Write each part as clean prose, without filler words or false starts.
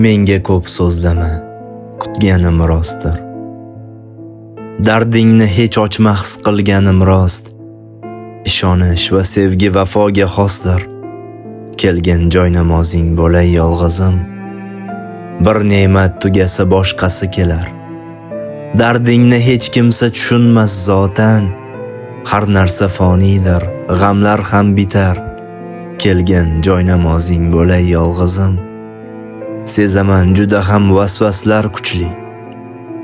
Menga ko'p so'zlama, kutganim rostdir. Dardingni hech ochmas qilganim rost. Ishonish va sevgi vafoga xosdir. Kelgan joy namozing bo'lay yolg'izim. Bir ne'mat tugasa boshqasi kelar. Dardingni hech kimsa tushunmas zotan. Har narsa fonidir, g'amlar ham bitar. Kelgan joy namozing bo'lay yolg'izim. Sezaman juda ham vasvaslar kuchli.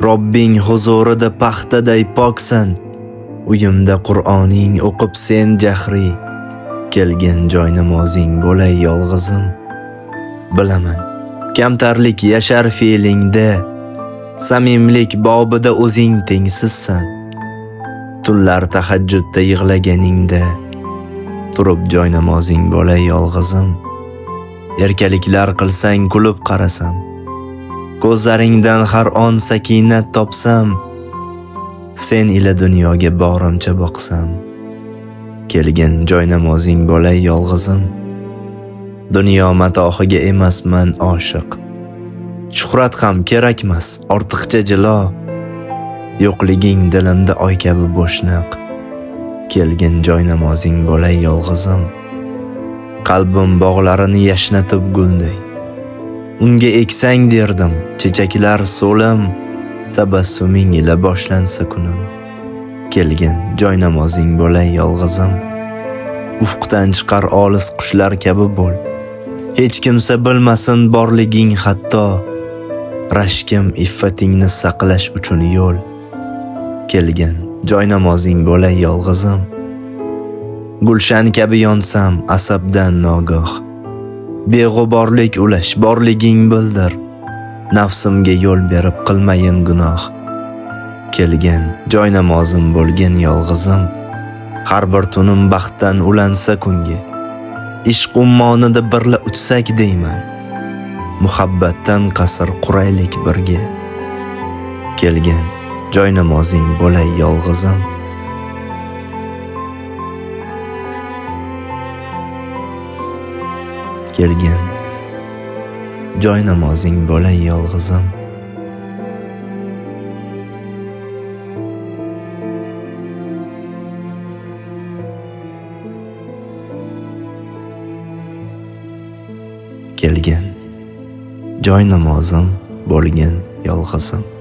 Robbing huzurida paxtaday poksan. Uyimda Qur'oning o'qib sen jahri. Kelgan joy namozing bo'lay yolg'izim. Bilaman, kamtarlik yashar fe'lingda. Samimlik bobida o'zing tengsizsan. Tunlar tahajjudda yig'laganingda turib joy namozing bo'lay yolg'izim. Erkaliklar qilsang kulib qarasam. Ko'zlaringdan har on sakinat topsam. Sen ila dunyoga borimcha boqsam. Kelgan joy namozing bo'lay yolg'izim. Dunyo matohiga emasman oshiq. Shuhrat ham kerakmas, ortiqcha jilo. Yo'qliging dilimda oy kabi bo'shliq. Kelgan joy namozing bo'lay yolg'izim. Qalbim bog'larini yashnatib gulday. Unga eksang derdim, chechaklar so'lim. Tabassuming ila boshlansa kunim. Kelgan joy namozing bo'lay yolg'izim. Ufqdan chiqar olis qushlar kabi bo'l. Hech kimsa bilmasin borliging hatto. Rashkim iffatingni saqlash uchun yo'l. Kelgan joy namozing bo'lay yolg'izim. Gulshan kabi yonsam asabdan nogoh. Beg'uborlik ulash borliging bildir. Nafsimga yo'l berib qilmayin gunoh. Kelgan joy namozim bo'lgan yolg'izim. Har bir tunim baxtdan ulansa kunga. Ishq ummonida birla uchsak deyman. Muhabbatdan qasr quraylik birga. Kelgan joy namozing bo'lay yolg'izim. Kelgan joy namozing bo'lay yolg'izim. Kelgan joy namozim bo'lgan yolg'izim.